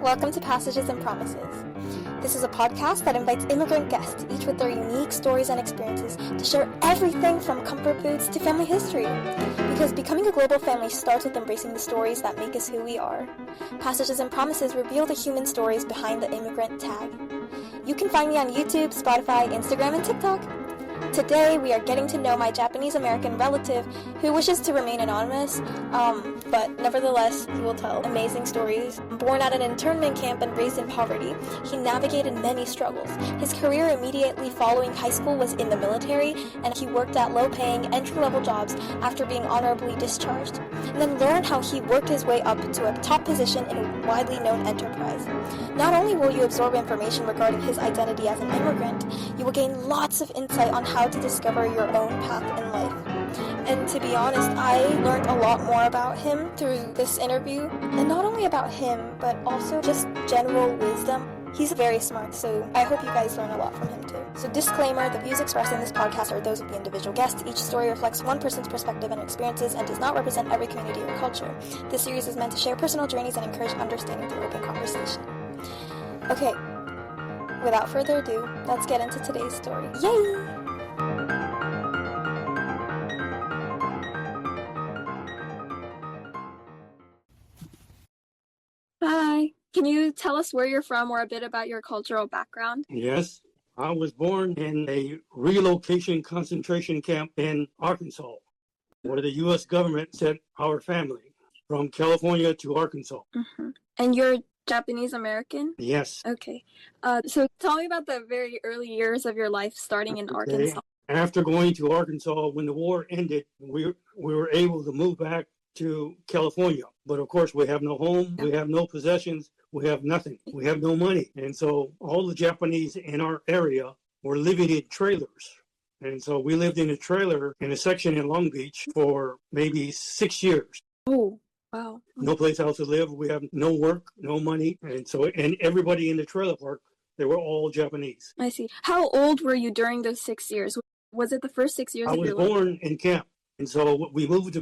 Welcome to Passages and Promises. This is a podcast that invites immigrant guests, each with their unique stories and experiences, to share everything from comfort foods to family history. Because becoming a global family starts with embracing the stories that make us who we are. Passages and Promises reveal the human stories behind the immigrant tag. You can find me on YouTube, Spotify, Instagram, and TikTok. Today, we are getting to know my Japanese-American relative who wishes to remain anonymous, but nevertheless, he will tell amazing stories. Born at an internment camp and raised in poverty, he navigated many struggles. His career immediately following high school was in the military, and he worked at low-paying, entry-level jobs after being honorably discharged, and then learned how he worked his way up to a top position in a widely known enterprise. Not only will you absorb information regarding his identity as an immigrant, you will gain lots of insight on how to discover your own path in life. And to be honest, I learned a lot more about him through this interview, and not only about him, but also just general wisdom. He's very smart, so I hope you guys learn a lot from him too. So disclaimer, the views expressed in this podcast are those of the individual guests. Each story reflects one person's perspective and experiences and does not represent every community or culture. This series is meant to share personal journeys and encourage understanding through open conversation. Okay, without further ado, let's get into today's story. Yay! Hi. Can you tell us where you're from or a bit about your cultural background? Yes, I was born in a relocation concentration camp in Arkansas, where the U.S. government sent our family from California to Arkansas. Mm-hmm. And you're Japanese American? Yes. Okay. So tell me about the very early years of your life starting in Arkansas. After going to Arkansas, when the war ended, we were able to move back to California. But of course, we have no home, we have no possessions, we have nothing, we have no money. And so all the Japanese in our area were living in trailers. And so we lived in a trailer in a section in Long Beach for maybe 6 years. Oh, wow. No place else to live. We have no work, no money. And everybody in the trailer park, they were all Japanese. I see. How old were you during those 6 years? Was it the first 6 years I of was your life? born in camp. And so we moved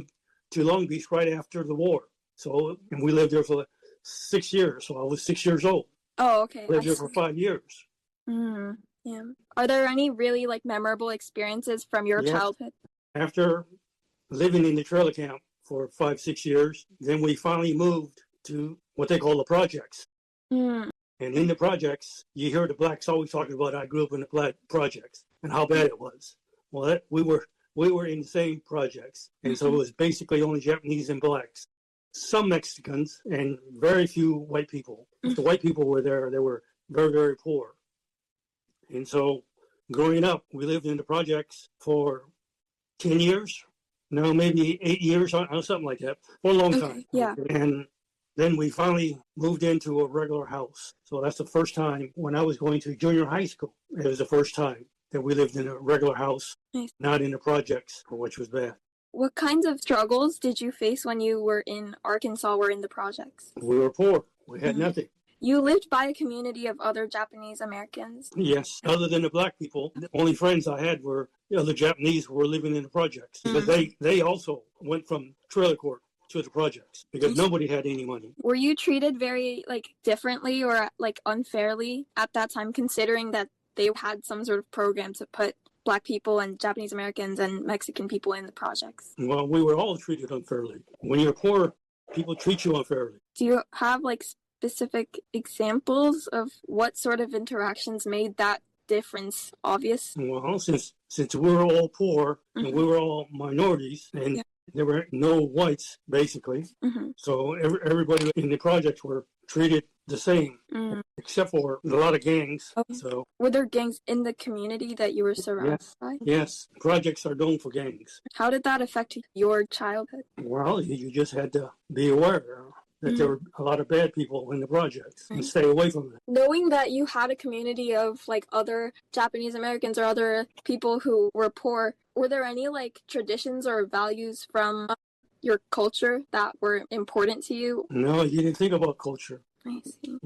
to Long Beach right after the war. So, and we lived there for 6 years. So I was 6 years old. Oh, okay. Lived there for 5 years. Yeah. Are there any really memorable experiences from your childhood? After living in the trailer camp for 5-6 years, then we finally moved to what they call the projects. And in the projects, you hear the blacks always talking about, I grew up in the black projects and how bad it was. Well, we were in the same projects. And so it was basically only Japanese and blacks. Some Mexicans and very few white people. If the white people were there, they were very, very poor. And so growing up, we lived in the projects for 10 years, no, maybe 8 years, or something like that, for a long time. Yeah. And then we finally moved into a regular house. So that's the first time when I was going to junior high school. It was the first time that we lived in a regular house, not in the projects, which was bad. What kinds of struggles did you face when you were in Arkansas or in the projects? We were poor. We had nothing. You lived by a community of other Japanese Americans? Yes. Other than the black people, the only friends I had were the other Japanese who were living in the projects. Because they also went from trailer court to the projects because nobody had any money. Were you treated very differently or unfairly at that time, considering that they had some sort of program to put Black people and Japanese Americans and Mexican people in the projects? Well, we were all treated unfairly. When you're poor, people treat you unfairly. Do you have specific examples of what sort of interactions made that difference obvious? Well, since we were all poor and we were all minorities and there were no whites, basically, so everybody in the projects were treated the same, except for a lot of gangs. So, were there gangs in the community that you were surrounded by? Yes, projects are known for gangs. How did that affect your childhood? Well, you just had to be aware that there were a lot of bad people in the projects and stay away from them. Knowing that you had a community of other Japanese Americans or other people who were poor, were there any traditions or values from your culture that were important to you? No, you didn't think about culture. I see.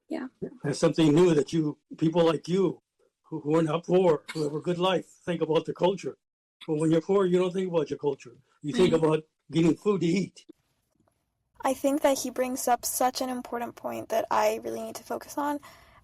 Yeah. That's something new that people like you, who are not poor, who have a good life, think about the culture. But when you're poor, you don't think about your culture. You think about getting food to eat. I think that he brings up such an important point that I really need to focus on.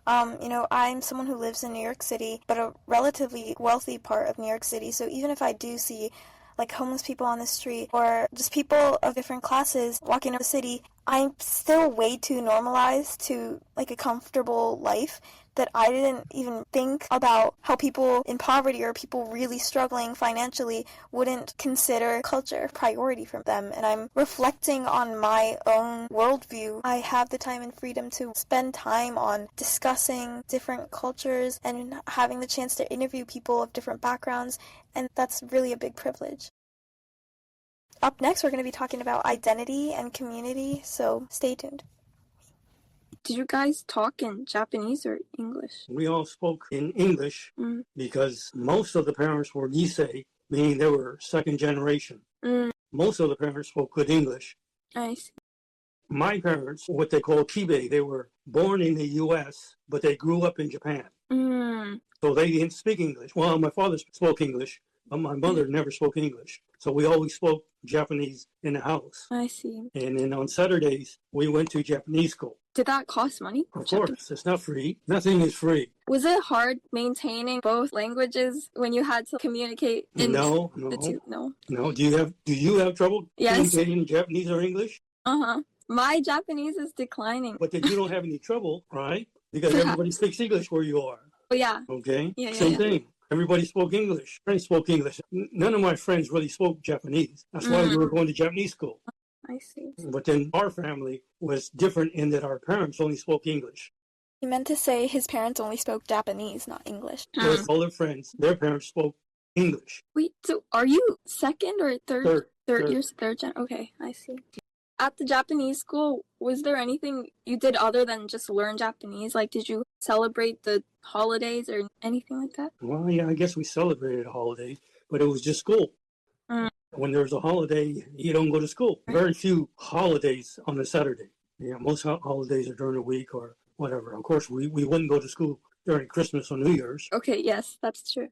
I'm someone who lives in New York City, but a relatively wealthy part of New York City. So even if I do see like homeless people on the street or just people of different classes walking around the city, I'm still way too normalized to like a comfortable life that I didn't even think about how people in poverty or people really struggling financially wouldn't consider culture a priority for them. And I'm reflecting on my own worldview. I have the time and freedom to spend time on discussing different cultures and having the chance to interview people of different backgrounds, and that's really a big privilege. Up next, we're going to be talking about identity and community, so stay tuned. Did you guys talk in Japanese or English? We all spoke in English because most of the parents were Nisei, meaning they were second generation. Most of the parents spoke good English. I see. My parents, what they call Kibe, they were born in the U.S., but they grew up in Japan. So they didn't speak English. Well, my father spoke English, but my mother never spoke English. So we always spoke Japanese in the house. I see. And then on Saturdays, we went to Japanese school. Did that cost money? Of course, it's not free. Nothing is free. Was it hard maintaining both languages when you had to communicate in No. the two? No. No. Do you have trouble communicating in Japanese or English? My Japanese is declining. But then you don't have any trouble, right? Because everybody speaks English where you are. Oh, yeah. Okay? Yeah, Same thing. Everybody spoke English. Friends spoke English. None of my friends really spoke Japanese. That's why we were going to Japanese school. I see. But then our family was different in that our parents only spoke English. He meant to say his parents only spoke Japanese, not English. Whereas all their friends, their parents spoke English. Wait, so are you second or third? Third. You're third gen. Okay, I see. At the Japanese school, was there anything you did other than just learn Japanese? Like, did you celebrate the holidays or anything like that? Well, yeah, I guess we celebrated a holiday, but it was just school. When there's a holiday, you don't go to school. Very few holidays on a Saturday. Yeah, most holidays are during the week or whatever. Of course, we wouldn't go to school during Christmas or New Year's. Okay, yes, that's true.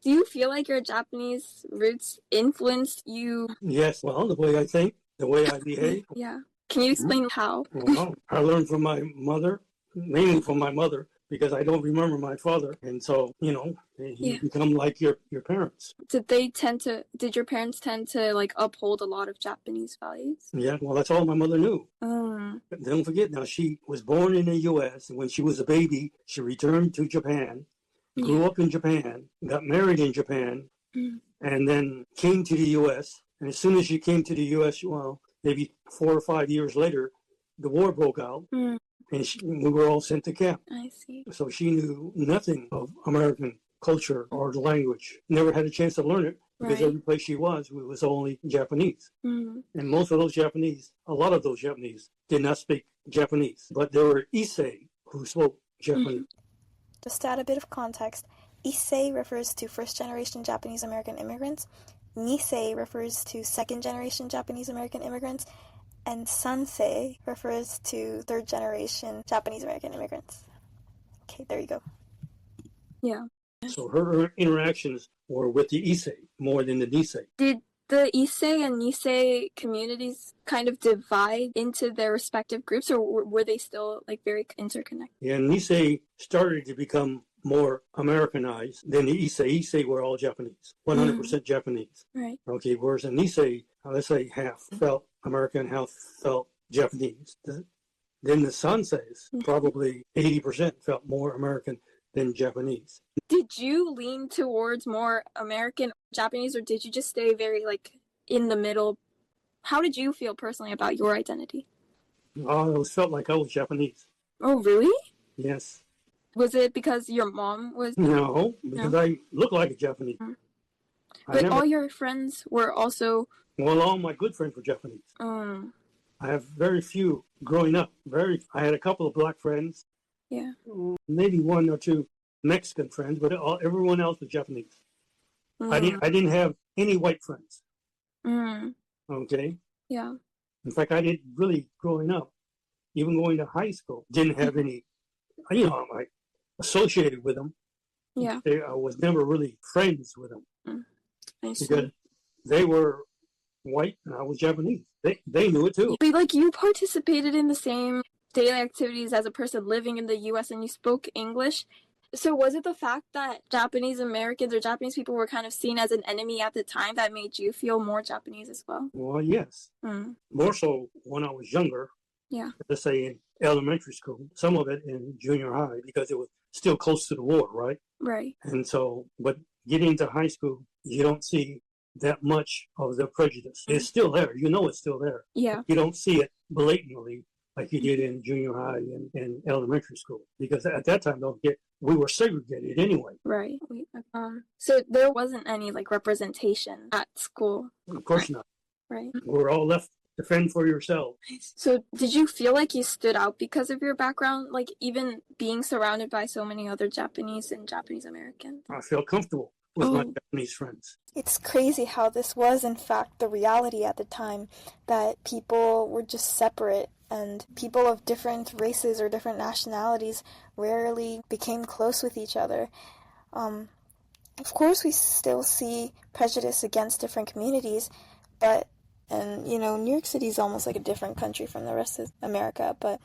Do you feel like your Japanese roots influenced you? Yes, well, the way I think, the way I behave. Yeah. Can you explain how? Well, I learned from my mother, mainly from my mother, because I don't remember my father. And so, you become like your parents. Did your parents tend to like uphold a lot of Japanese values? Yeah, well, that's all my mother knew. Don't forget now, she was born in the U.S. and when she was a baby, she returned to Japan, grew up in Japan, got married in Japan, and then came to the U.S. And as soon as she came to the U.S., well, maybe 4 or 5 years later, the war broke out. And we were all sent to camp. I see. So she knew nothing of American culture or the language. Never had a chance to learn it because every place she was only Japanese. And most of those Japanese, a lot of those Japanese did not speak Japanese. But there were Issei who spoke Japanese. Just to add a bit of context, Issei refers to first-generation Japanese American immigrants. Nisei refers to second-generation Japanese American immigrants. And Sansei refers to third-generation Japanese-American immigrants. Okay, there you go. Yeah. So her interactions were with the Issei more than the Nisei. Did the Issei and Nisei communities kind of divide into their respective groups, or were they still like very interconnected? Yeah, Nisei started to become more Americanized than the Issei. Issei were all Japanese, 100% Japanese. Right. Okay, whereas in Nisei, let's say half felt American, half felt Japanese. Then the Sanseis, probably 80% felt more American than Japanese. Did you lean towards more American Japanese, or did you just stay very like in the middle? How did you feel personally about your identity? I always felt like I was Japanese. Oh, really? Yes. Was it because your mom was? No, because I look like a Japanese. But all your friends were also... Well, all my good friends were Japanese. I have very few growing up. I had a couple of black friends. Yeah. Maybe 1 or 2 Mexican friends, but everyone else was Japanese. I didn't have any white friends. Okay? Yeah. In fact, I didn't really growing up. Even going to high school, didn't have any, I associated with them. Yeah. I was never really friends with them. I see. Because they were white and I was Japanese. They knew it too. But like you participated in the same daily activities as a person living in the US and you spoke English. So was it the fact that Japanese Americans or Japanese people were kind of seen as an enemy at the time that made you feel more Japanese as well? Well, yes. More so when I was younger. Yeah. Let's say in elementary school, some of it in junior high because it was still close to the war, right? Right. And so, but getting to high school, you don't see that much of the prejudice. It's still there. You know it's still there. Yeah. You don't see it blatantly like you did in junior high and elementary school. Because at that time, we were segregated anyway. Right. So there wasn't any like representation at school. Of course not. Right. We're all left to fend for yourself. So did you feel like you stood out because of your background? Like even being surrounded by so many other Japanese and Japanese Americans? I feel comfortable with my Japanese friends. It's crazy how this was, in fact, the reality at the time, that people were just separate and people of different races or different nationalities rarely became close with each other. Of course, we still see prejudice against different communities, but, and you know, New York City is almost like a different country from the rest of America, but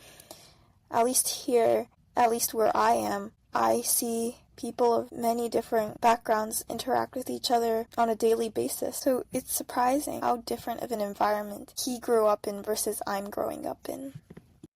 at least here, at least where I am, I see people of many different backgrounds interact with each other on a daily basis. So it's surprising how different of an environment he grew up in versus I'm growing up in.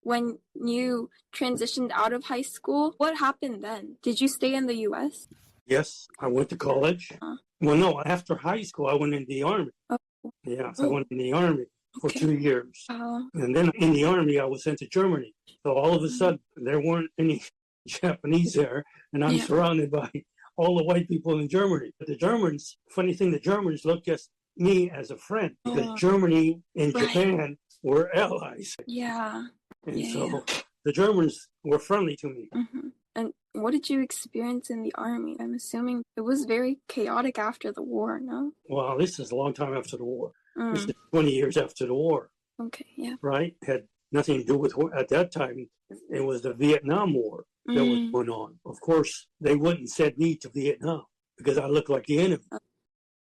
When you transitioned out of high school, what happened then? Did you stay in the U.S.? Yes, I went to college. Well, no, after high school, I went in the Army. Oh. Yes, I went in the Army for 2 years. Oh. And then in the Army, I was sent to Germany. So all of a sudden, there weren't any Japanese there, and I'm surrounded by all the white people in Germany. But the Germans, funny thing, the Germans looked at me as a friend because Germany and Japan were allies. Yeah. And so the Germans were friendly to me. Mm-hmm. And what did you experience in the Army? I'm assuming it was very chaotic after the war, no? Well, this is a long time after the war. This is 20 years after the war. Okay, yeah. Right? Had nothing to do with, at that time, it was the Vietnam War that was going on. Of course, they wouldn't send me to Vietnam because I looked like the enemy.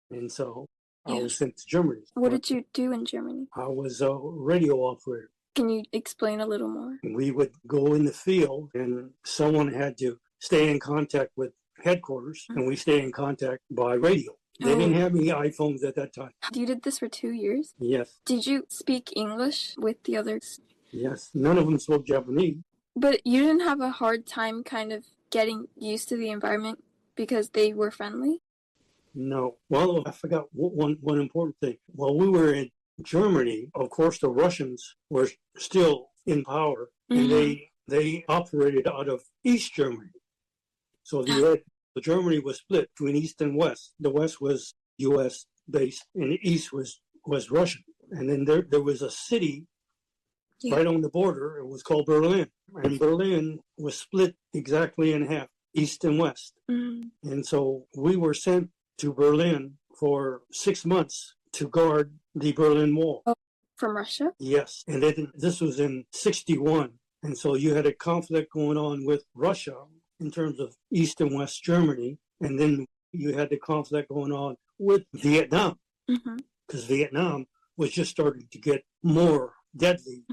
And so I was sent to Germany. What did you do in Germany? I was a radio operator. Can you explain a little more? We would go in the field and someone had to stay in contact with headquarters and we stay in contact by radio. They didn't have any iPhones at that time. You did this for 2 years? Yes. Did you speak English with the others? Yes. None of them spoke Japanese. But you didn't have a hard time kind of getting used to the environment because they were friendly? No. Well, I forgot one important thing. While we were in Germany, of course, the Russians were still in power, and they operated out of East Germany. So Germany was split between East and West. The West was U.S. based, and the East was Russian. And then there was a city right on the border. It was called Berlin, and Berlin was split exactly in half, East and West. And so we were sent to Berlin for 6 months to guard the Berlin Wall. Oh, from Russia? Yes. And then this was in 1961. And so you had a conflict going on with Russia in terms of East and West Germany. And then you had the conflict going on with Vietnam. Because Vietnam was just starting to get more deadly.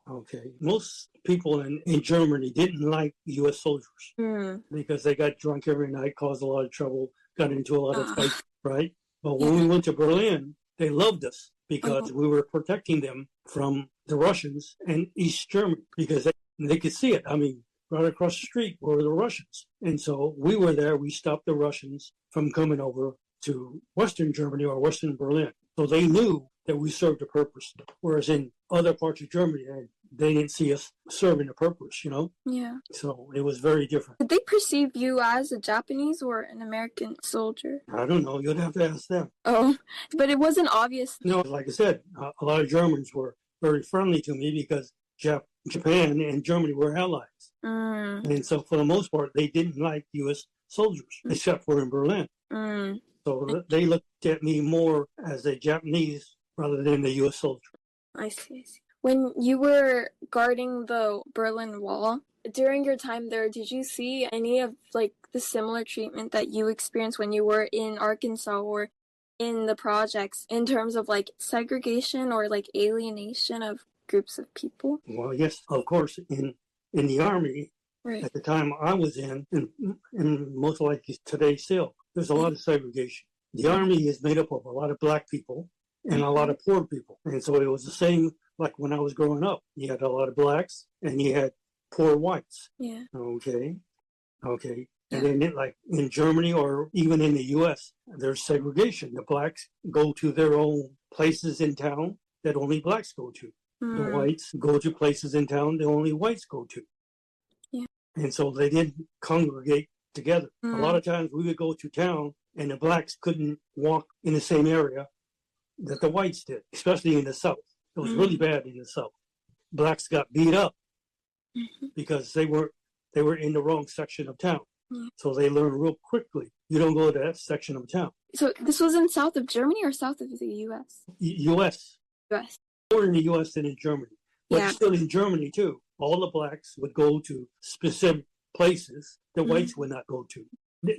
Okay. Most people in Germany didn't like U.S. soldiers because they got drunk every night, caused a lot of trouble, got into a lot of fights, right? But when we went to Berlin, they loved us because we were protecting them from the Russians and East Germany because they could see it. I mean, right across the street were the Russians. And so we were there. We stopped the Russians from coming over to Western Germany or Western Berlin. So they knew that we served a purpose. Whereas in other parts of Germany, they didn't see us serving a purpose, you know? Yeah. So it was very different. Did they perceive you as a Japanese or an American soldier? I don't know. You'd have to ask them. Oh, but it wasn't obvious. No, like I said, a lot of Germans were very friendly to me because Japan and Germany were allies. And so for the most part, they didn't like U.S. soldiers, except for in Berlin. So they looked at me more as a Japanese rather than a U.S. soldier. I see. When you were guarding the Berlin Wall, during your time there, did you see any of like the similar treatment that you experienced when you were in Arkansas or in the projects in terms of like segregation or like alienation of groups of people? Well, yes, of course. In the Army, Right. at the time I was in, and most likely today still, there's a lot of segregation. The Army is made up of a lot of black people and a lot of poor people. And so it was the same like when I was growing up. You had a lot of blacks and you had poor whites. Yeah. Okay. Yeah. And then like in Germany or even in the US, there's segregation. The blacks go to their own places in town that only blacks go to. The whites go to places in town that only whites go to. Yeah. And so they didn't congregate together. A lot of times we would go to town and the blacks couldn't walk in the same area that the whites did, especially in the South. It was really bad in the South. Blacks got beat up because they were in the wrong section of town. So they learned real quickly, you don't go to that section of town. So this was in south of Germany or south of the U.S.? U.S. U.S. More in the U.S. than in Germany. But Yeah. still in Germany, too. All the blacks would go to specific places that whites would not go to,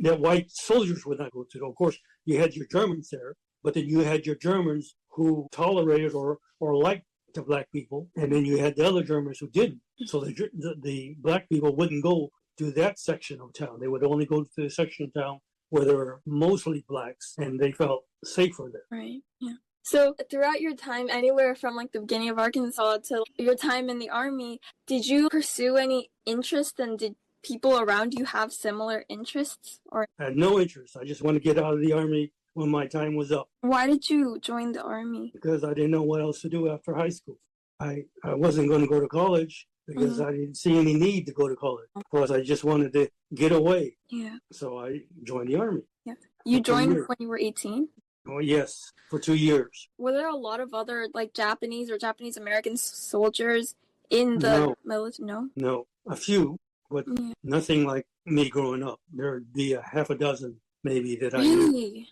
that white soldiers would not go to. Of course, you had your Germans there, but then you had your Germans who tolerated or liked the black people, and then you had the other Germans who didn't. So the black people wouldn't go to that section of town. They would only go to the section of town where there were mostly blacks, and they felt safer there. Right. Yeah. So throughout your time, anywhere from like the beginning of Arkansas to your time in the Army, did you pursue any interest, and did people around you have similar interests? Or I had no interest. I just wanted to get out of the Army when my time was up why did you join the Army? because I didn't know what else to do after high school. I wasn't going to go to college because I didn't see any need to go to college. Because I just wanted to get away. Yeah. So I joined the Army. Yeah. You joined years. when you were 18? Oh, yes, for 2 years. Were there a lot of other like Japanese or Japanese American soldiers in the military? No. No, a few, but nothing like me growing up. There'd be a half a dozen maybe that I knew. Really?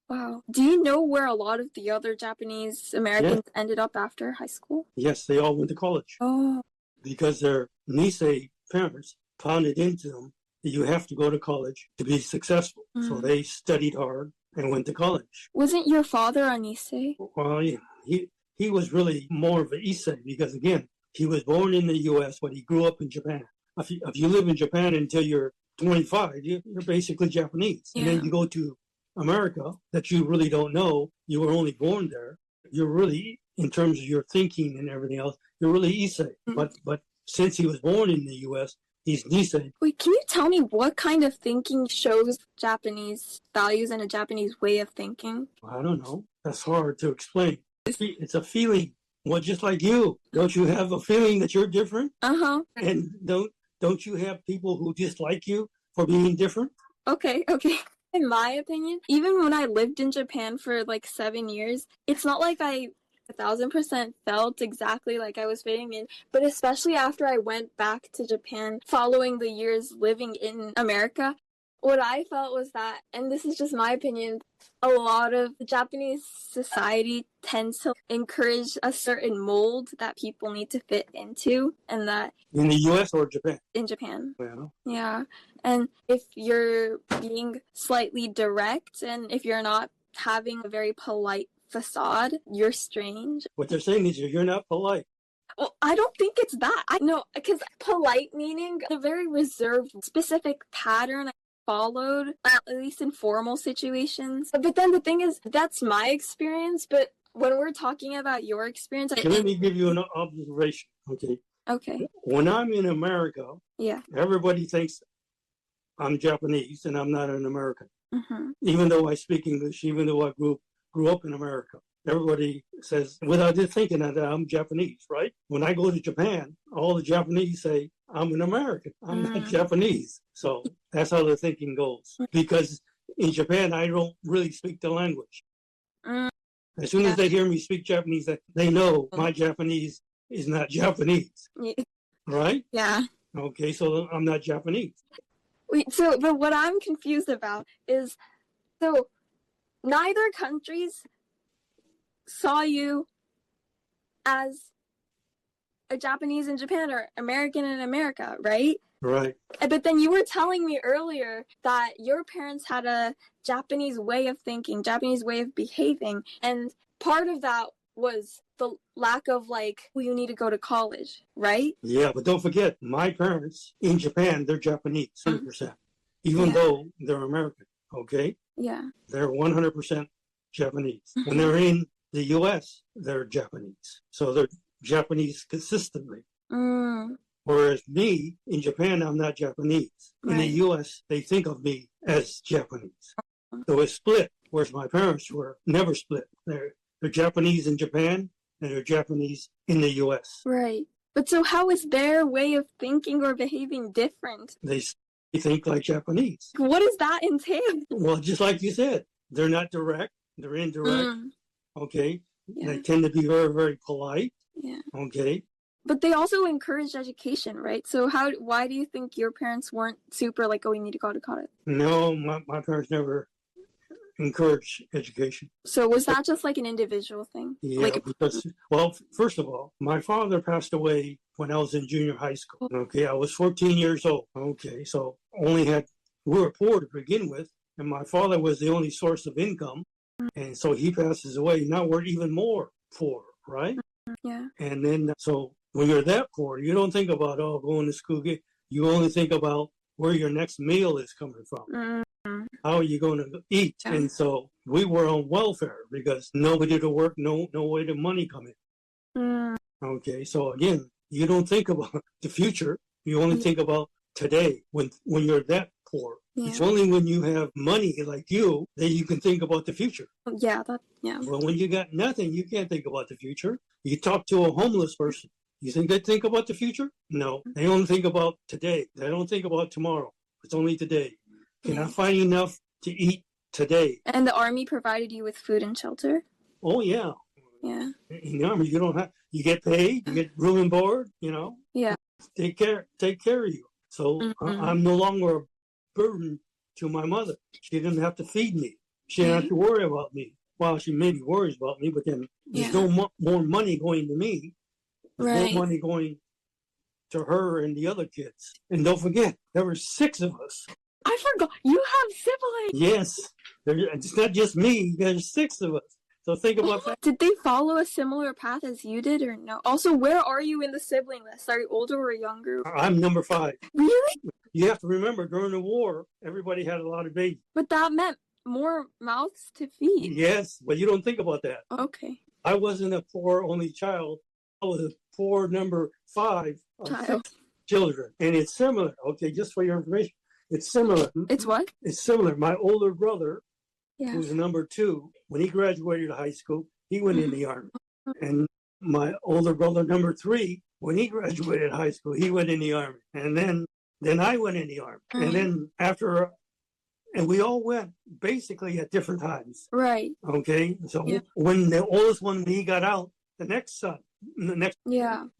Wow. Do you know where a lot of the other Japanese Americans ended up after high school? Yes, they all went to college. Oh. Because their Nisei parents pounded into them that you have to go to college to be successful. So they studied hard and went to college. Wasn't your father a Nisei? Well, he was really more of an Issei because, again, he was born in the U.S., but he grew up in Japan. If you live in Japan until you're 25, you're basically Japanese. Yeah. And then you go to America that you really don't know. You were only born there. You're really, in terms of your thinking and everything else, you're really Issei. But since he was born in the U.S., he's Nisei. Wait, can you tell me what kind of thinking shows Japanese values and a Japanese way of thinking? I don't know. That's hard to explain. It's a feeling. Well, just like you. Don't you have a feeling that you're different? Uh-huh. And don't you have people who dislike you for being different? Okay. In my opinion, even when I lived in Japan for like 7 years, it's not like I 1,000% felt exactly like I was fitting in, but especially after I went back to Japan following the years living in America, what I felt was that, and this is just my opinion, a lot of Japanese society tends to encourage a certain mold that people need to fit into, and that in the U.S. or Japan? In Japan. Well, yeah. And if you're being slightly direct, and if you're not having a very polite facade, you're strange. What they're saying is you're not polite. Well, I don't think it's that. I know, because polite meaning a very reserved, specific pattern I followed, at least in formal situations. But then the thing is, that's my experience, but when we're talking about your experience... Let me give you an observation, okay? Okay. When I'm in America, everybody thinks I'm Japanese and I'm not an American. Even though I speak English, even though I grew up in America. Everybody says, without just thinking that I'm Japanese, right? When I go to Japan, all the Japanese say, I'm an American. I'm not Japanese. So that's how the thinking goes. Because in Japan, I don't really speak the language. As soon as they hear me speak Japanese, they know my Japanese is not Japanese. Right? Yeah. Okay, so I'm not Japanese. Wait, but what I'm confused about is, so neither countries saw you as a Japanese in Japan or American in America, right? Right. But then you were telling me earlier that your parents had a Japanese way of thinking, Japanese way of behaving. And part of that was the lack of like, well, you need to go to college, right? Yeah, but don't forget, my parents in Japan, they're Japanese, 100%, even though they're American, okay? Yeah. They're 100% Japanese. When they're in the U.S., they're Japanese. So they're Japanese consistently. Whereas me, in Japan, I'm not Japanese. In the U.S., they think of me as Japanese. So it's split, whereas my parents were never split. They're Japanese in Japan, and they're Japanese in the U.S. Right. But so how is their way of thinking or behaving different? They think like Japanese. What does that entail? Well, just like you said, they're not direct, they're indirect, okay? Yeah. They tend to be very, very polite, okay? But they also encouraged education, right? So why do you think your parents weren't super like, oh, you need to go to college? No, my parents never encouraged education. So was that just like an individual thing? Yeah, because, well, first of all, my father passed away when I was in junior high school. Okay, I was 14 years old. Okay, so we were poor to begin with, and my father was the only source of income. And so he passes away. Now we're even more poor, right? Yeah. And then, so when you're that poor, you don't think about, going to school. You only think about where your next meal is coming from. How are you going to eat? Yeah. And so we were on welfare because nobody to work, no way to money come in. Okay, so again, you don't think about the future. You only think about today when you're that poor. Yeah. It's only when you have money like you that you can think about the future. Yeah. Well, when you got nothing, you can't think about the future. You talk to a homeless person. You think they think about the future? No, they only think about today. They don't think about tomorrow. It's only today. Can I find enough to eat today? And the Army provided you with food and shelter? Oh, yeah. Yeah. In the Army, you get paid, you get room and board, Yeah. Take care of you. So I'm no longer a burden to my mother. She didn't have to feed me. She didn't have to worry about me. Well, she maybe worries about me, but then there's no more money going to me. There's more money going to her and the other kids. And don't forget, there were 6 of us. I forgot. You have siblings. Yes. It's not just me. There's 6 of us. So think about that. Did they follow a similar path as you did or no? Also, where are you in the sibling list? Are you older or younger? I'm number 5. Really? You have to remember, during the war, everybody had a lot of babies. But that meant more mouths to feed. Yes, but you don't think about that. Okay. I wasn't a poor only child. I was a poor number 5 of 6 children. And it's similar. Okay, just for your information. It's similar. It's what? It's similar. My older brother, who's number 2, when he graduated high school, he went in the Army. And my older brother, number 3, when he graduated high school, he went in the Army. And then I went in the Army. And then and we all went basically at different times. Right. Okay. So when the oldest one, when he got out, the next son,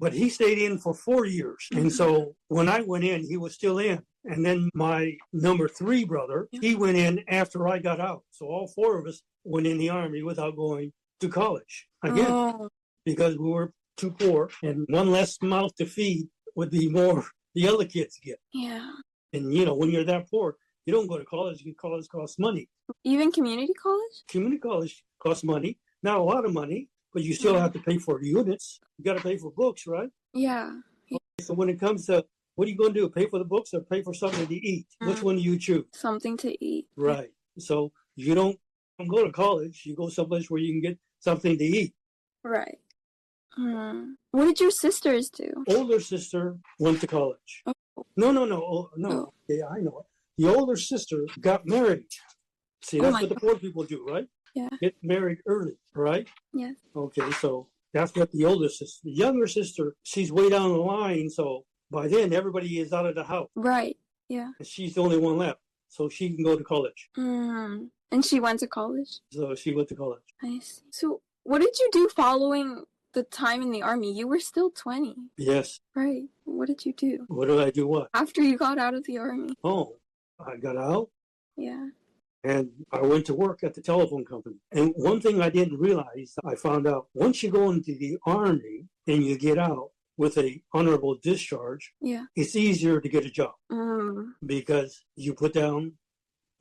but he stayed in for 4 years. And so when I went in, he was still in. And then my number 3 brother, he went in after I got out. So all 4 of us went in the Army without going to college again, because we were too poor, and one less mouth to feed would be more the other kids get. Yeah. And when you're that poor, you don't go to college. College costs money. Even community college? Community college costs money. Not a lot of money, but you still have to pay for the units. You got to pay for books, right? Yeah. So when it comes to what are you going to do? Pay for the books or pay for something to eat? Which one do you choose? Something to eat. Right. So you don't go to college. You go someplace where you can get something to eat. Right. What did your sisters do? Older sister went to college. Oh. No. Yeah, I know it. The older sister got married. See, that's what the poor people do, right? Yeah. Get married early, right? Yes. Okay, so that's what the older sister. The younger sister, she's way down the line, so by then everybody is out of the house. Right. Yeah. And she's the only one left, so she can go to college. And she went to college? So she went to college. I see. So what did you do following the time in the Army? You were still 20. Yes. Right. What did you do? What did I do what? After you got out of the Army. Oh, I got out. Yeah. And I went to work at the telephone company. And one thing I didn't realize, I found out, once you go into the Army and you get out with a honorable discharge, it's easier to get a job. Because you put down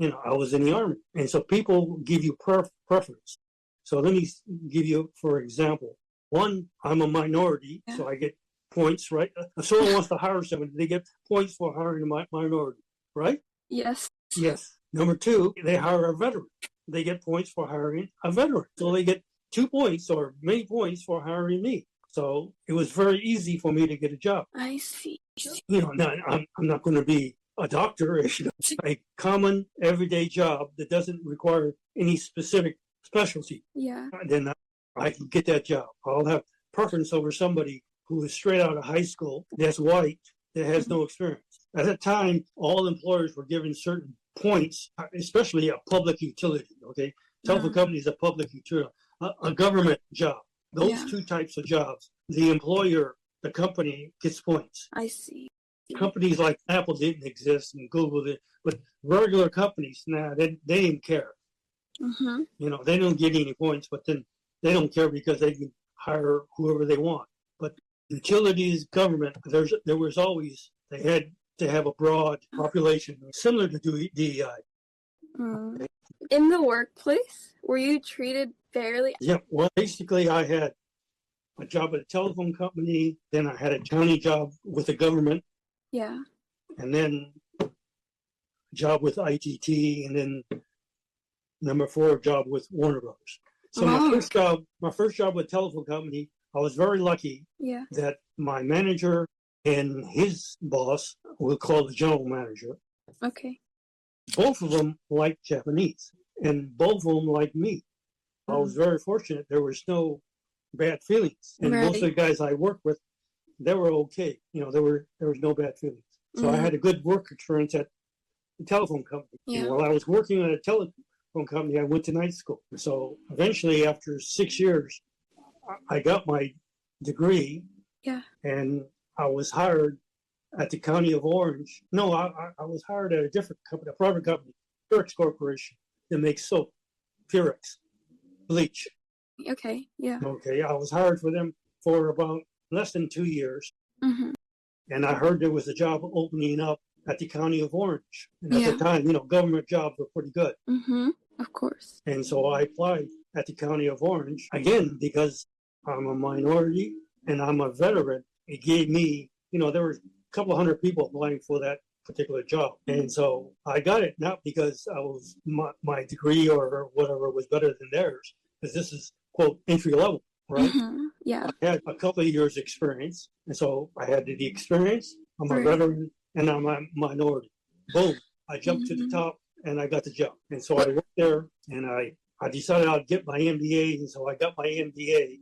I was in the Army. And so people give you preference. So let me give you, for example, one, I'm a minority, so I get points, right? If someone wants to hire someone, they get points for hiring a minority, right? Yes. Yes. Number two, they hire a veteran. They get points for hiring a veteran. So they get 2 points or many points for hiring me. So it was very easy for me to get a job. I see. Now, I'm not going to be a doctor, a common everyday job that doesn't require any specific specialty. Yeah. Then I can get that job. I'll have preference over somebody who is straight out of high school, that's white, that has no experience. At that time, all employers were given certain points, especially a public utility, okay? Telephone company is a public utility, a government job. Those two types of jobs, the employer, the company gets points. I see. Companies like Apple didn't exist and Google did, but regular companies, they didn't care. They don't get any points, but then they don't care because they can hire whoever they want. But utilities, government, there was always, they had to have a broad population, similar to DEI. In the workplace, were you treated fairly? Yeah, well, basically I had a job at a telephone company, then I had a county job with the government. Yeah. And then a job with ITT, and then number 4, job with Warner Brothers. So my first job with telephone company, I was very lucky that my manager and his boss, we'll call the general manager. Okay. Both of them liked Japanese, and both of them liked me. I was very fortunate. There was no bad feelings, and most of the guys I worked with, they were okay. There was no bad feelings. So I had a good work experience at the telephone company. And while I was working at a telephone company, I went to night school. So eventually, after 6 years, I got my degree. Yeah. And I was hired at the County of Orange. No, I was hired at a different company, a private company, Purex Corporation, that makes soap, Purex, bleach. Okay, yeah. Okay, I was hired for them for about less than 2 years. And I heard there was a job opening up at the County of Orange. And at the time, government jobs were pretty good. Of course. And so I applied at the County of Orange, again, because I'm a minority and I'm a veteran. It gave me, there were a couple hundred people applying for that particular job. And so I got it, not because I was my degree or whatever was better than theirs, because this is, quote, entry level, right? Yeah. I had a couple of years experience. And so I had the experience. I'm a veteran and I'm a minority. Boom. I jumped to the top and I got the job. And so I worked there and I decided I'd get my MBA. And so I got my MBA.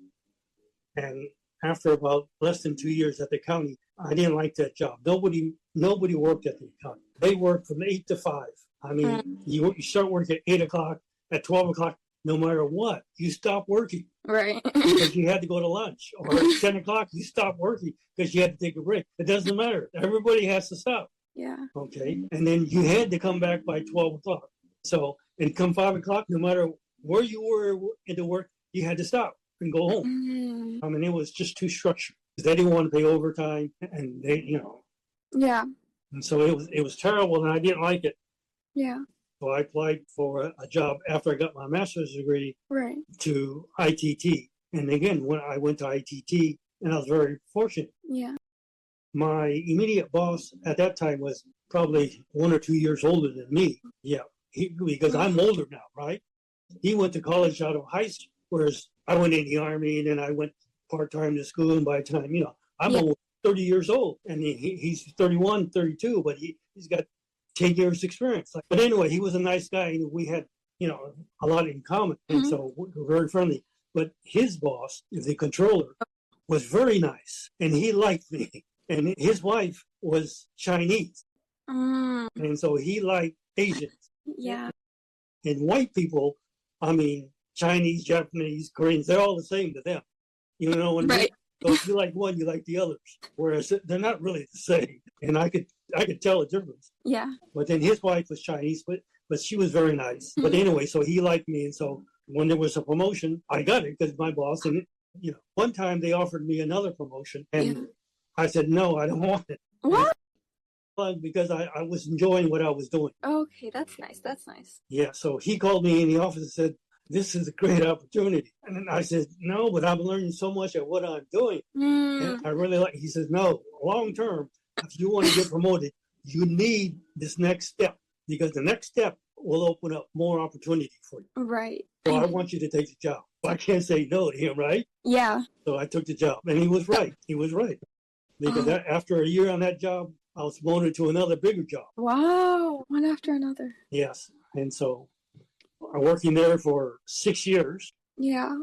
And after about less than 2 years at the county, I didn't like that job. Nobody worked at the county. They worked from 8 to 5. I mean, you start work at 8 o'clock, at 12 o'clock, no matter what, you stop working. Right. Because you had to go to lunch. Or at 10 o'clock, you stop working because you had to take a break. It doesn't matter. Everybody has to stop. Yeah. Okay. And then you had to come back by 12 o'clock. So, and come 5 o'clock, no matter where you were into work, you had to stop and go home. I mean, it was just too structured. They didn't want to pay overtime, and they, Yeah. And so it was terrible, and I didn't like it. Yeah. So I applied for a job after I got my master's degree to ITT. And again, when I went to ITT, and I was very fortunate. Yeah. My immediate boss at that time was probably 1 or 2 years older than me. Yeah, because I'm older now, right? He went to college out of high school, whereas I went in the Army, and then I went part-time to school. And by the time, I'm almost 30 years old, and he's 31, 32, but he's got 10 years experience. But anyway, he was a nice guy, and we had, a lot in common. And so we're very friendly. But his boss, the controller, was very nice, and he liked me. And his wife was Chinese. And so he liked Asians. Yeah. And white people, I mean, Chinese, Japanese, Koreans, they're all the same to them. So if you like one, you like the others. Whereas they're not really the same. And I could tell the difference. Yeah. But then his wife was Chinese, but she was very nice. But anyway, so he liked me. And so when there was a promotion, I got it because my boss. And, one time they offered me another promotion. And I said, no, I don't want it. What? because I was enjoying what I was doing. Okay, that's nice. That's nice. Yeah, so he called me in the office and said, this is a great opportunity. And then I said, no, but I'm learning so much at what I'm doing. And I really like, he says, no, long term, if you want to get promoted, you need this next step, because the next step will open up more opportunity for you. Right. So I want you to take the job. I can't say no to him, right? Yeah. So I took the job, and he was right. He was right. Because after a year on that job, I was promoted to another bigger job. Wow. One after another. Yes. And so I'm working there for 6 years. Yeah.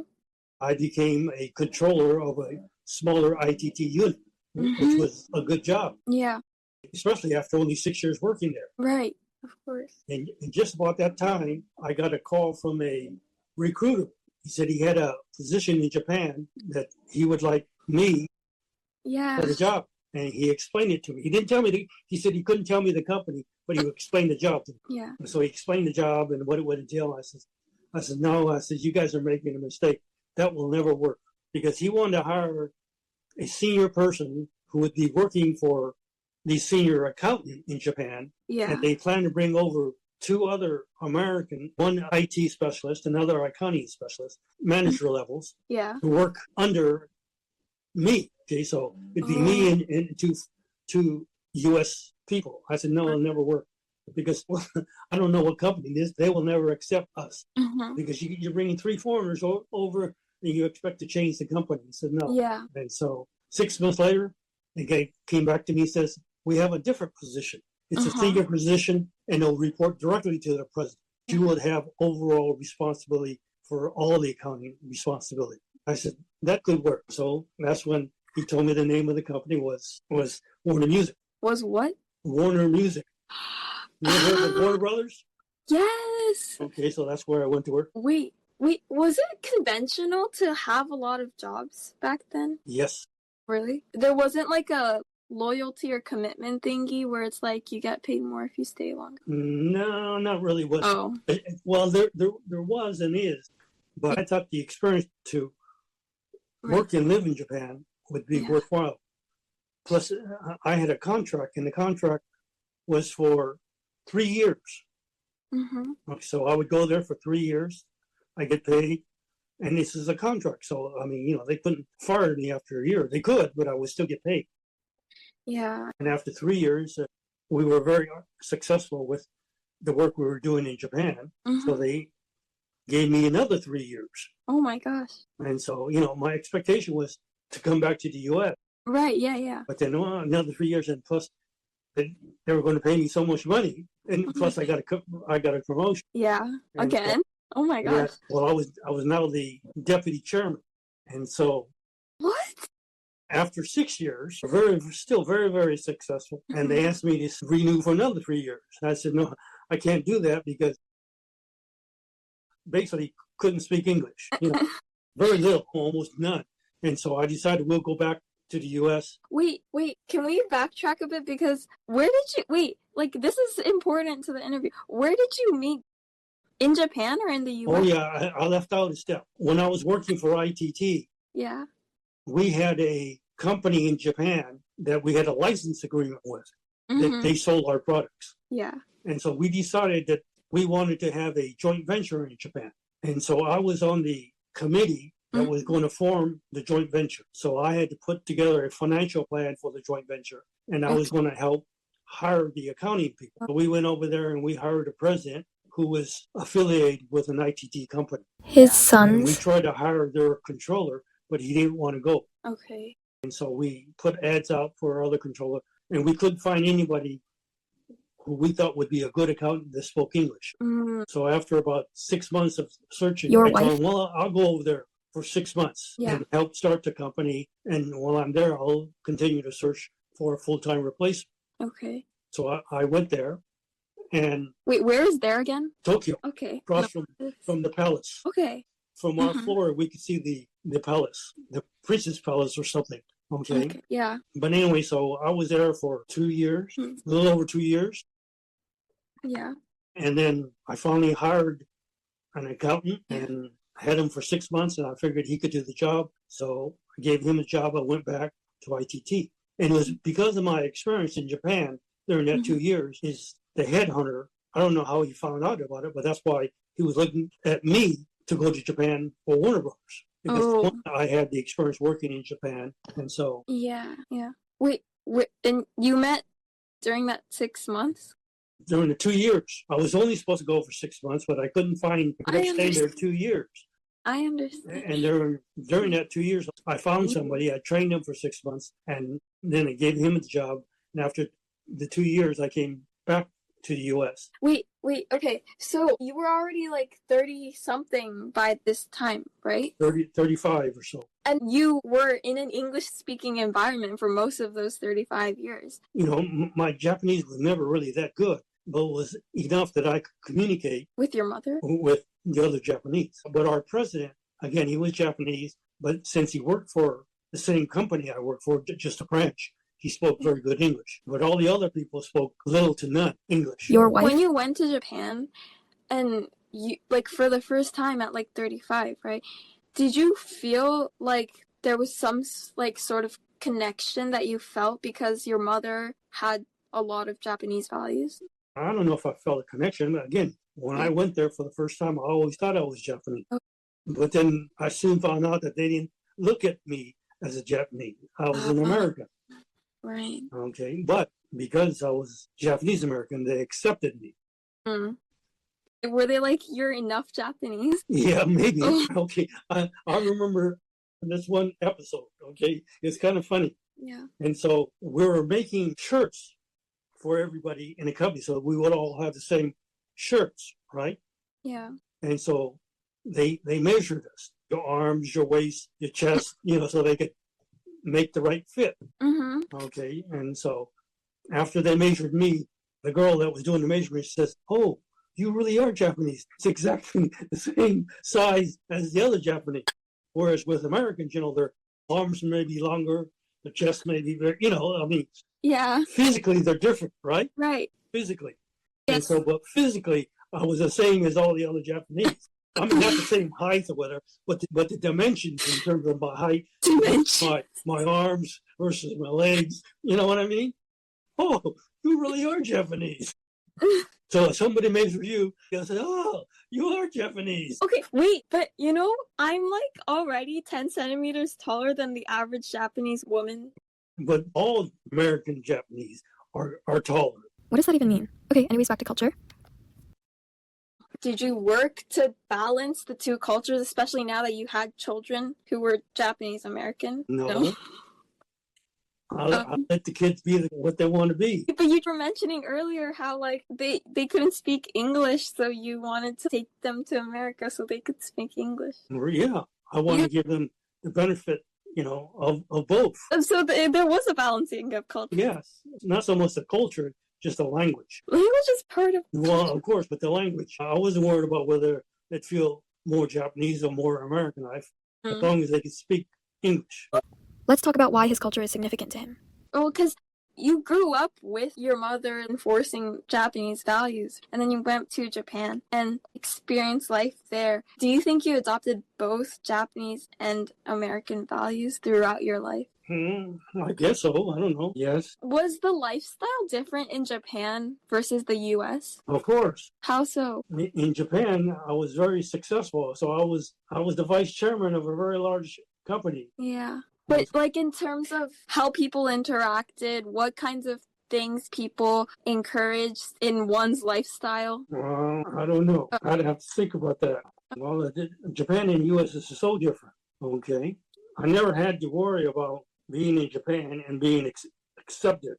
I became a controller of a smaller ITT unit, which was a good job. Yeah. Especially after only 6 years working there. Right. Of course. And just about that time, I got a call from a recruiter. He said he had a position in Japan that he would like me for the job. And he explained it to me. He didn't tell me, he said he couldn't tell me the company, but he explained the job to me. Yeah. So he explained the job and what it would entail. I said, no, I said, you guys are making a mistake. That will never work. Because he wanted to hire a senior person who would be working for the senior accountant in Japan. Yeah. And they plan to bring over 2 other American, one IT specialist, another accounting specialist, manager levels, Yeah. to work under me. Okay, so it'd be me and two U.S. people. I said, no, it'll never work. Because I don't know what company it is. They will never accept us. Because you're bringing 3 foreigners over and you expect to change the company. He said, no. Yeah. And so 6 months later, the guy came back to me and says, we have a different position. It's a senior position, and it'll report directly to the president. You would have overall responsibility for all the accounting responsibility. I said, that could work. So that's when he told me the name of the company was Warner Music. Was what? Warner Music. You ever heard of Warner Brothers? Yes. Okay, so that's where I went to work. Wait, was it conventional to have a lot of jobs back then? Yes. Really? There wasn't like a loyalty or commitment thingy where it's like you get paid more if you stay longer? No, not really. Oh. Well, there was and is, but I thought the experience to work and live in Japan would be worthwhile. Plus, I had a contract, and the contract was for 3 years. So I would go there for 3 years. I get paid, and this is a contract. So, I mean, they couldn't fire me after a year. They could, but I would still get paid. Yeah. And after 3 years, we were very successful with the work we were doing in Japan. So they gave me another 3 years. Oh my gosh. And so, my expectation was to come back to the U.S. Right, yeah. But then another 3 years, and plus they were going to pay me so much money, and plus I got a promotion. Yeah. And Again? Oh my gosh. Yeah, well, I was now the deputy chairman, and so What? after 6 years, still very, very successful, and they asked me to renew for another 3 years. And I said, no, I can't do that because basically couldn't speak English. Very little, almost none. And so I decided we'll go back to the U.S. Wait, can we backtrack a bit? Because this is important to the interview. Where did you meet? In Japan or in the U.S.? Oh, yeah, I left out a step. When I was working for ITT, yeah, we had a company in Japan that we had a license agreement with, that they sold our products. Yeah. And so we decided that we wanted to have a joint venture in Japan. And so I was on the committee that was going to form the joint venture. So I had to put together a financial plan for the joint venture, and I was going to help hire the accounting people. So we went over there and we hired a president who was affiliated with an ITT company. His And we sons. tried to hire their controller, but he didn't want to go. Okay. And so we put ads out for our other controller, and we couldn't find anybody who we thought would be a good accountant that spoke English. So after about 6 months of searching, Your I wife? thought, well, I'll go over there for 6 months and help start the company. And while I'm there, I'll continue to search for a full-time replacement. Okay. So I went there, and Wait, where is there again? Tokyo, Okay. across from the palace. Okay. From our floor, we could see the palace, the Princess Palace or something. Okay. Yeah. But anyway, so I was there for 2 years, a little over 2 years. Yeah. And then I finally hired an accountant and had him for 6 months, and I figured he could do the job. So I gave him a job. I went back to ITT. And it was because of my experience in Japan during that 2 years is the headhunter. I don't know how he found out about it, but that's why he was looking at me to go to Japan for Warner Brothers. Because I had the experience working in Japan, and so... Yeah. Wait, and you met during that 6 months? During the 2 years. I was only supposed to go for 6 months, but I couldn't find... I kept staying there 2 years. I understand. And during that 2 years, I found somebody. I trained him for 6 months, and then I gave him the job. And after the 2 years, I came back to the U.S. Wait, okay. So you were already like 30-something by this time, right? 35 or so. And you were in an English-speaking environment for most of those 35 years. You know, my Japanese was never really that good, but it was enough that I could communicate. With your mother? With the other Japanese. But our president, again, he was Japanese, but since he worked for the same company I worked for, just a branch, he spoke very good English. But all the other people spoke little to none English. Your wife? When you went to Japan, and you, like, for the first time at, like, 35, right? Did you feel like there was some, like, sort of connection that you felt because your mother had a lot of Japanese values? I don't know if I felt a connection. Again, when I went there for the first time, I always thought I was Japanese. Okay. But then I soon found out that they didn't look at me as a Japanese. I was an American. Right. Okay. But because I was Japanese American, they accepted me. Were they like, you're enough Japanese? Yeah, maybe. Okay. I remember this one episode. Okay. It's kind of funny. Yeah. And so we were making shirts for everybody in the company, so we would all have the same shirts, right? Yeah. And so they measured us, your arms, your waist, your chest, you know, so they could make the right fit. Okay. And so after they measured me, the girl that was doing the measurement says, "Oh, you really are Japanese. It's exactly the same size as the other Japanese." Whereas with Americans, you know, their arms may be longer, the chest may be very, you know, I mean, yeah, physically they're different, right? Right. Physically. Yes. And so, but physically, I was the same as all the other Japanese. I mean, not the same height or whatever, but the dimensions in terms of my height, my arms versus my legs. You know what I mean? Oh, you really are Japanese. So if somebody measures you, they'll say, "Oh, you are Japanese." Okay, wait, but you know, I'm like already 10 centimeters taller than the average Japanese woman. But all American Japanese are taller. What does that even mean? Okay, anyways, back to culture. Did you work to balance the two cultures, especially now that you had children who were Japanese American? No. I'll let the kids be what they want to be. But you were mentioning earlier how, like, they couldn't speak English, so you wanted to take them to America so they could speak English. Yeah, I want to give them the benefit, you know, of both. So there was a balancing of culture. Yes, not so much the culture, just the language. Language is part of culture. Well, of course, but the language. I wasn't worried about whether they'd feel more Japanese or more Americanized, as long as they could speak English. Let's talk about why his culture is significant to him. Well, because you grew up with your mother enforcing Japanese values, and then you went to Japan and experienced life there. Do you think you adopted both Japanese and American values throughout your life? I guess so. I don't know. Yes. Was the lifestyle different in Japan versus the U.S.? Of course. How so? In Japan, I was very successful. So I was the vice chairman of a very large company. Yeah. But, like, in terms of how people interacted, what kinds of things people encouraged in one's lifestyle? Well, I don't know. I'd have to think about that. Well, Japan and the U.S. is so different, okay? I never had to worry about being in Japan and being accepted.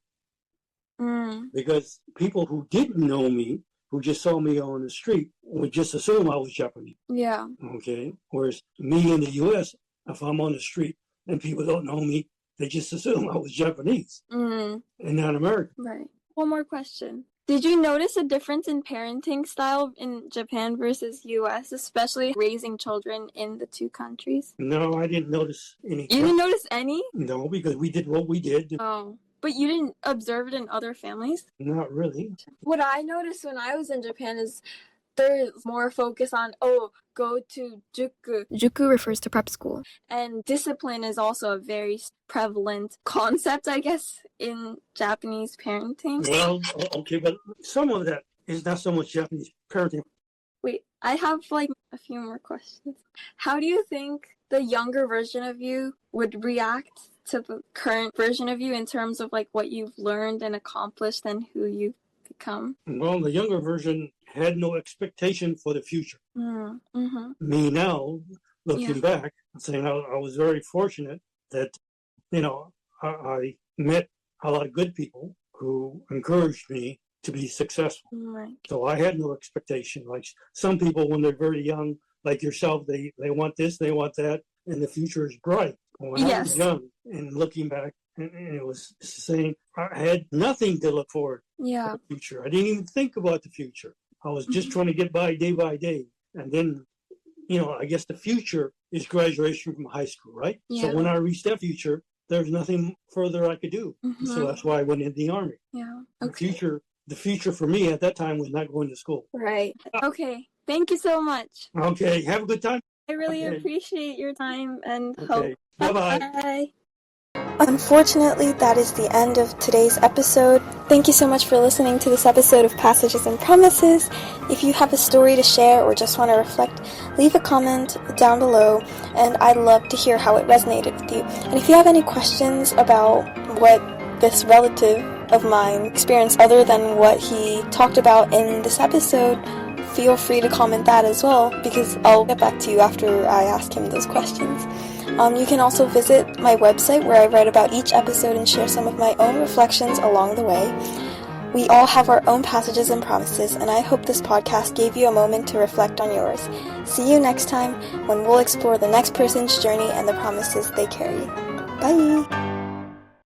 Because people who didn't know me, who just saw me on the street, would just assume I was Japanese. Yeah. Okay? Whereas me in the U.S., if I'm on the street, and people don't know me, they just assume I was Japanese and not American. Right. One more question. Did you notice a difference in parenting style in Japan versus U.S., especially raising children in the two countries? No, I didn't notice any. You didn't notice any? No, because we did what we did. Oh, but you didn't observe it in other families? Not really. What I noticed when I was in Japan is there's more focus on, go to juku. Juku refers to prep school. And discipline is also a very prevalent concept, I guess, in Japanese parenting. Well, okay, but some of that is not so much Japanese parenting. Wait, I have a few more questions. How do you think the younger version of you would react to the current version of you in terms of what you've learned and accomplished and who you've become? Well, the younger version had no expectation for the future. Mm-hmm. Me now, looking back, saying I was very fortunate that, I met a lot of good people who encouraged me to be successful. Right. So I had no expectation. Like some people, when they're very young, like yourself, they want this, they want that, and the future is bright. When I was young and looking back, and it was saying I had nothing to look forward to the future. I didn't even think about the future. I was just trying to get by day. And then, I guess the future is graduation from high school, right? Yeah. So when I reached that future, there's nothing further I could do. Mm-hmm. So that's why I went into the Army. Yeah. Okay. The future for me at that time was not going to school. Right. Okay. Thank you so much. Okay. Have a good time. I really appreciate your time and help. Bye-bye. Bye. Unfortunately, that is the end of today's episode. Thank you so much for listening to this episode of Passages and Promises. If you have a story to share or just want to reflect, leave a comment down below, and I'd love to hear how it resonated with you. And if you have any questions about what this relative of mine experienced other than what he talked about in this episode, feel free to comment that as well, because I'll get back to you after I ask him those questions. You can also visit my website where I write about each episode and share some of my own reflections along the way. We all have our own passages and promises, and I hope this podcast gave you a moment to reflect on yours. See you next time when we'll explore the next person's journey and the promises they carry. Bye!